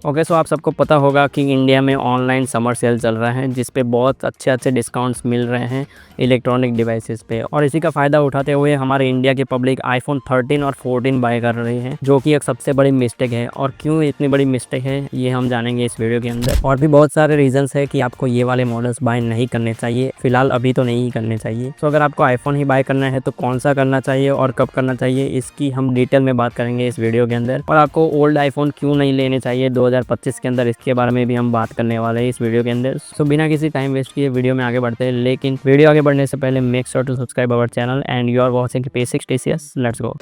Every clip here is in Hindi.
ओके, सो आप सबको पता होगा कि इंडिया में ऑनलाइन समर सेल चल रहा है जिस पे बहुत अच्छे डिस्काउंट्स मिल रहे हैं इलेक्ट्रॉनिक डिवाइसेस पे। और इसी का फ़ायदा उठाते हुए हमारे इंडिया की पब्लिक आईफोन 13 और 14 बाय कर रही है, जो कि एक सबसे बड़ी मिस्टेक है। और क्यों इतनी बड़ी मिस्टेक है ये हम जानेंगे इस वीडियो के अंदर। और भी बहुत सारे रीजंस है कि आपको ये वाले मॉडल्स बाय नहीं करने चाहिए, फिलहाल अभी तो नहीं करने चाहिए। तो अगर आपको आईफोन ही बाय करना है तो कौन सा करना चाहिए और कब करना चाहिए, इसकी हम डिटेल में बात करेंगे इस वीडियो के अंदर। और आपको ओल्ड आईफोन क्यों नहीं लेने चाहिए 2025 के अंदर, इसके बारे में भी हम बात करने वाले हैं इस वीडियो के अंदर। सो बिना किसी टाइम वेस्ट किए वीडियो में आगे बढ़ते हैं, लेकिन वीडियो आगे बढ़ने से पहले make sure to subscribe our channel and you are watching P6 TCS। Let's go.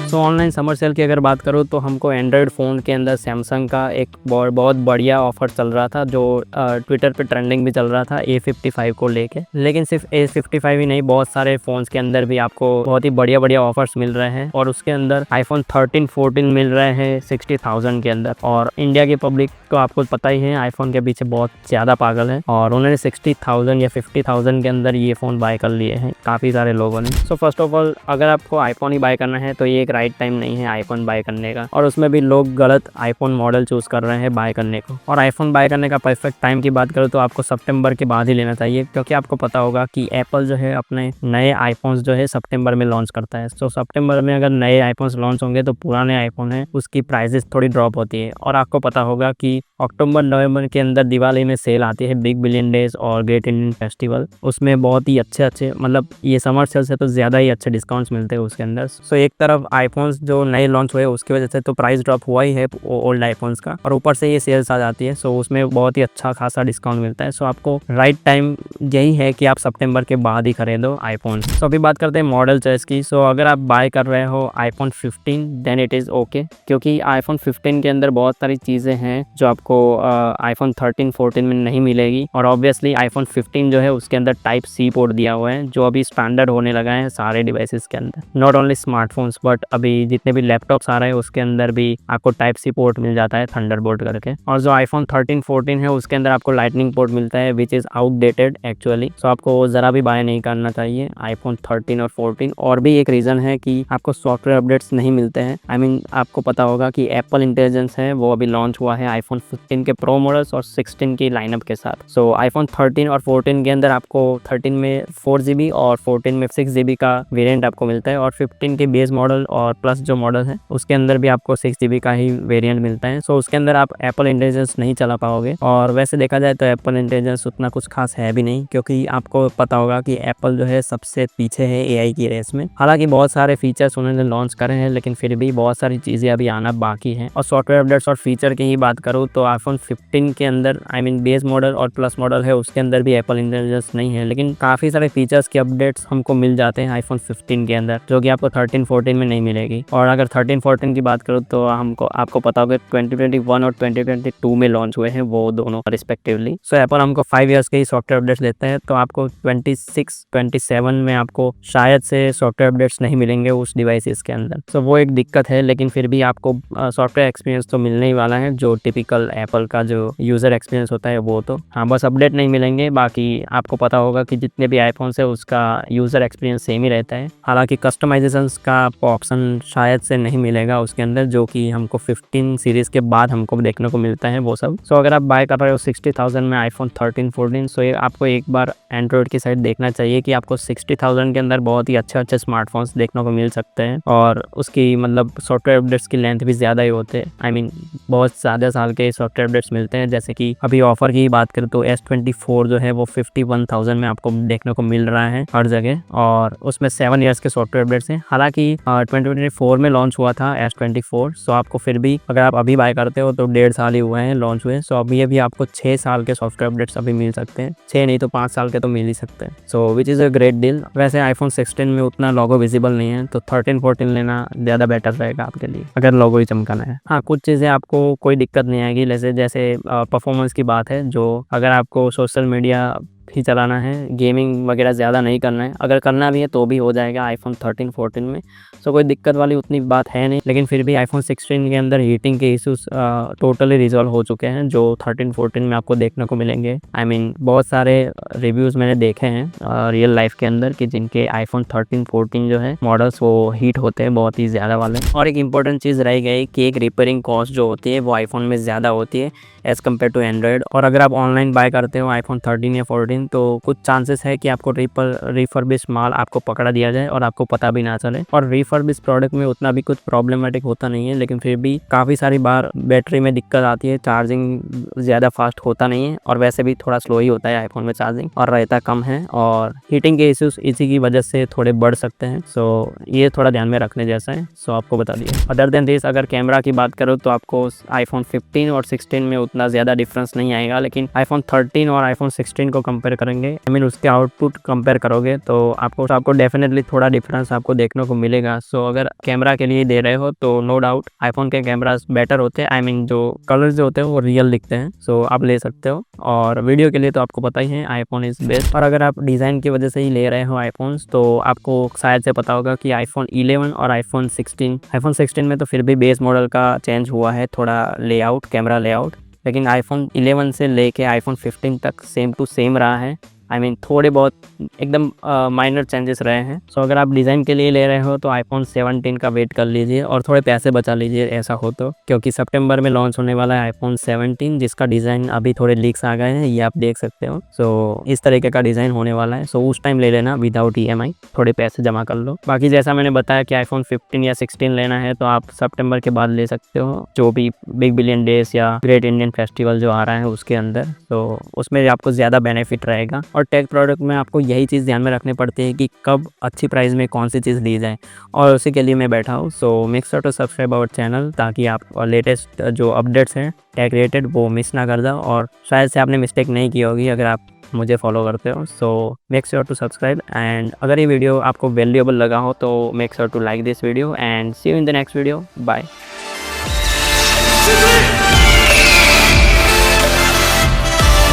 So online summer sale की अगर बात करूँ तो हमको एंड्रॉयड फ़ोन के अंदर सैमसंग का एक बहुत बढ़िया ऑफर चल रहा था, जो ट्विटर पे ट्रेंडिंग भी चल रहा था A55 को लेके। लेकिन सिर्फ A55 ही नहीं, बहुत सारे फ़ोन्स के अंदर भी आपको बहुत ही बढ़िया ऑफर्स मिल रहे हैं। और उसके अंदर आईफोन 13 14 मिल रहे हैं 60,000 के अंदर। और इंडिया की पब्लिक को आपको पता ही है आईफोन के पीछे बहुत ज़्यादा पागल है, और उन्होंने 60,000 या 50,000 के अंदर ये फ़ोन बाय कर लिए हैं काफ़ी सारे लोगों ने। सो फर्स्ट ऑफ ऑल, अगर आपको आईफोन ही बाय करना है तो ये एक राइट टाइम नहीं है आईफोन बाय करने का। और उसमें भी लोग गलत आईफोन मॉडल चूज कर रहे हैं बाय करने को। और आईफोन बाय करने का परफेक्ट टाइम की बात करूँ तो आपको सितंबर के बाद ही लेना चाहिए, क्योंकि आपको पता होगा कि एप्पल जो है अपने नए आईफोन्स जो है सितंबर में लॉन्च करता है। तो सितंबर में अगर नए आईफोन्स लॉन्च होंगे तो पुराने आईफोन है उसकी प्राइसेस थोड़ी ड्रॉप होती है। और आपको पता होगा कि अक्टूबर नवंबर के अंदर दिवाली में सेल आती है, बिग बिलियन डेज और ग्रेट इंडियन फेस्टिवल। उसमें बहुत ही अच्छे मतलब ये समर सेल से तो ज़्यादा ही अच्छे डिस्काउंट्स मिलते हैं उसके अंदर। सो एक तरफ आईफोन्स जो नए लॉन्च हुए उसकी वजह से तो प्राइस ड्रॉप हुआ ही है ओल्ड आईफोन्स का, और ऊपर से ये सेल्स आ जाती है। सो उसमें बहुत ही अच्छा खासा डिस्काउंट मिलता है। सो आपको राइट टाइम यही है कि आप सितंबर के बाद ही खरीदो आईफोन। सो अभी बात करते हैं मॉडल चॉइस की। सो अगर आप बाय कर रहे हो iPhone 15 then it is okay, क्योंकि आईफोन 15 के अंदर बहुत सारी चीज़ें हैं जो आपको आईफोन 13 14 में नहीं मिलेगी। और ऑब्वियसली आईफोन 15 जो है उसके अंदर टाइप सी पोर्ट दिया हुआ है, जो अभी स्टैंडर्ड होने लगा है सारे डिवाइसेस के अंदर, नॉट ओनली स्मार्टफोन्स बट अभी जितने भी लैपटॉप्स आ रहे हैं उसके अंदर भी आपको टाइप सी पोर्ट मिल जाता है थंडरबोल्ट करके। और जो आईफोन 13 14 है उसके अंदर आपको लाइटनिंग पोर्ट मिलता है विच इज़ आउटडेटेड एक्चुअली। सो आपको ज़रा भी बाय नहीं करना चाहिए आईफोन 13 और 14। और भी एक रीज़न है कि आपको सॉफ्टवेयर अपडेट्स नहीं मिलते हैं। आई मीन आपको पता होगा कि एप्पल इंटेलिजेंस है वो अभी लॉन्च हुआ है आईफोन 15 के प्रो मॉडल्स और 16 की लाइनअप के साथ। सो आईफोन 13 और 14 के अंदर आपको 13 में 4GB और 14 में 6GB का वेरिएंट आपको मिलता है। और 15 के बेस मॉडल और प्लस जो मॉडल है उसके अंदर भी आपको 6GB का ही वेरिएंट मिलता है। सो उसके अंदर आप एप्पल इंटेलिजेंस नहीं चला पाओगे। और वैसे देखा जाए तो एप्पल इंटेलिजेंस उतना कुछ खास है भी नहीं, क्योंकि आपको पता होगा कि एप्पल जो है सबसे पीछे है एआई की रेस में। हालांकि बहुत सारे फीचर्स उन्होंने लॉन्च करे हैं, लेकिन फिर भी बहुत सारी चीज़ें अभी आना बाकी है। और सॉफ्टवेयर अपडेट्स और फीचर की ही बात करूँ तो आईफोन 15 के अंदर आई मीन बेस मॉडल और प्लस मॉडल है उसके अंदर भी एप्पल इंटेलिजेंस नहीं है, लेकिन काफ़ी सारे फीचर्स के अपडेट्स हमको मिल जाते हैं आईफोन 15 के अंदर, जो कि आपको 13 14 में नहीं मिलेगी। और अगर 13 14 की बात करूँ तो आपको पता होगा 2021 और 2022 में लॉन्च हुए हैं वो दोनों रिस्पेक्टिवली। सो एप्पल हमको 5 ईयर्स के ही सॉफ्टवेयर अपडेट्स देते हैं, तो आपको 26 27 में आपको शायद से सॉफ्टवेयर अपडेट्स नहीं मिलेंगे उस डिवाइसेस के अंदर। सो वो एक दिक्कत है, लेकिन फिर भी आपको सॉफ्टवेयर एक्सपीरियंस तो मिलने ही वाला है, जो टिपिकल एप्पल का जो यूज़र एक्सपीरियंस होता है वो तो। हाँ, बस अपडेट नहीं मिलेंगे, बाकी आपको पता होगा कि जितने भी आईफोन है उसका यूज़र एक्सपीरियंस सेम ही रहता है। हालांकि कस्टमाइजेशंस का ऑप्शन शायद से नहीं मिलेगा उसके अंदर, जो कि हमको 15 सीरीज़ के बाद हमको देखने को मिलता है वो सब। सो अगर आप बाय कर रहे हो 60,000 में आईफोन 13 14, सो ये आपको एक बार एंड्रॉयड की साइड देखना चाहिए कि आपको 60,000 के अंदर बहुत ही अच्छे स्मार्टफोन्स देखने को मिल सकते हैं। और उसकी मतलब सॉफ्टवेयर अपडेट्स की लेंथ भी ज़्यादा ही होते हैं। आई मीन बहुत ज़्यादा साल के सॉफ्टवेयर अपडेट्स मिलते हैं। जैसे कि अभी ऑफर की बात करें तो S24 जो है वो 51,000 में आपको देखने को मिल रहा है हर जगह, और उसमें 7 ईयर्स के सॉफ्टवेयर अपडेट्स हैं। हालांकि 2024 में लॉन्च हुआ था S24। सो आपको फिर भी अगर आप अभी बाय करते हो तो 1.5 साल ही हुए हैं लॉन्च हुए। सो अभी आपको 6 साल के सॉफ्टवेयर अपडेट्स अभी मिल सकते हैं, 6 नहीं तो 5 साल के तो मिल ही सकते हैं। So which is a great deal. वैसे आईफोन 16 में उतना लोगो विजिबल नहीं है, तो 13 14 लेना ज़्यादा बेटर रहेगा आपके लिए अगर लोगो ही चमकाना है। हाँ, कुछ चीज़ें आपको कोई दिक्कत नहीं आएगी, जैसे परफॉर्मेंस की बात है, जो अगर आपको सोशल मीडिया ही चलाना है, गेमिंग वगैरह ज़्यादा नहीं करना है, अगर करना भी है तो भी हो जाएगा आईफोन 13 14 में। सो कोई दिक्कत वाली उतनी बात है नहीं। लेकिन फिर भी आईफोन 16 के अंदर हीटिंग के इश्यूज टोटली रिजॉल्व हो चुके हैं, जो 13-14 में आपको देखने को मिलेंगे। आई मीन बहुत सारे रिव्यूज़ मैंने देखे हैं रियल लाइफ के अंदर कि जिनके आईफोन 13-14 जो है मॉडल्स वो हीट होते हैं बहुत ही ज़्यादा वाले। और एक इंपॉर्टेंट चीज़ रह गई कि एक रिपेयरिंग कॉस्ट जो होती है वो आईफोन में ज़्यादा होती है एज़ कम्पेयर टू एंड्रॉयड। और अगर आप ऑनलाइन बाय करते हो आईफोन 13 या 14 तो कुछ चांसेस है कि आपको रिफर्बिश माल आपको पकड़ा दिया जाए और आपको पता भी ना चले। और रिफर्बिश प्रोडक्ट में उतना भी कुछ प्रॉब्लमेटिक होता नहीं है, लेकिन फिर भी काफ़ी सारी बार बैटरी में दिक्कत आती है, चार्जिंग ज़्यादा फास्ट होता नहीं है और वैसे भी थोड़ा स्लो ही होता है आईफोन में चार्जिंग और रहता कम है। और हीटिंग के इश्यूज इसी की वजह से थोड़े बढ़ सकते हैं। सो ये थोड़ा ध्यान में रखने जैसा है। सो आपको बता दिया। अदर देन दिस अगर कैमरा की बात करो तो आपको आईफोन 15 और 16 में उतना ज़्यादा डिफरेंस नहीं आएगा, लेकिन आईफोन 13 और आईफोन 16 को कंपेयर करेंगे, आई मीन उसके आउटपुट कंपेयर करोगे तो आपको डेफिनेटली थोड़ा डिफरेंस आपको देखने को मिलेगा। सो अगर कैमरा के लिए दे रहे हो तो नो डाउट आईफोन के कैमरास बेटर होते हैं। आई मीन जो कलर्स जो होते हैं वो रियल दिखते हैं। सो आप ले सकते हो। और वीडियो के लिए तो आपको पता ही है आईफोन इज़ बेस्ट। और अगर आप डिज़ाइन की वजह से ही ले रहे हो आईफोन्स तो आपको शायद से पता होगा कि आईफोन 11 और आईफोन 16 में तो फिर भी बेस मॉडल का चेंज हुआ है थोड़ा लेआउट, कैमरा लेआउट, लेकिन आईफोन 11 से लेके आईफोन 15 तक सेम टू सेम रहा है। आई मीन थोड़े बहुत एकदम माइनर चेंजेस रहे हैं। सो अगर आप डिज़ाइन के लिए ले रहे हो तो आईफोन 17 का वेट कर लीजिए और थोड़े पैसे बचा लीजिए ऐसा हो तो, क्योंकि सितंबर में लॉन्च होने वाला है आईफोन 17 जिसका डिज़ाइन अभी थोड़े लीक्स आ गए हैं, ये आप देख सकते हो। सो इस तरीके का डिज़ाइन होने वाला है। सो उस टाइम ले लेना विदाउट EMI, थोड़े पैसे जमा कर लो। बाकी जैसा मैंने बताया कि आईफोन 15 या 16 लेना है तो आप सितंबर के बाद ले सकते हो, जो भी बिग बिलियन डेज या ग्रेट इंडियन फेस्टिवल जो आ रहा है उसके अंदर। तो उसमें आपको ज़्यादा बेनिफिट रहेगा। और टेक प्रोडक्ट में आपको यही चीज़ ध्यान में रखनी पड़ती है कि कब अच्छी प्राइस में कौन सी चीज़ ली जाए, और उसी के लिए मैं बैठा हूँ। So make sure to subscribe our channel ताकि आप लेटेस्ट जो अपडेट्स हैं टेक रिलेटेड वो मिस ना कर जाओ। और शायद से आपने मिस्टेक नहीं की होगी अगर आप मुझे फॉलो करते हो। So make sure to subscribe. And अगर ये वीडियो आपको वैल्यूएबल लगा हो तो make sure to like this video and see you in the next video. Bye.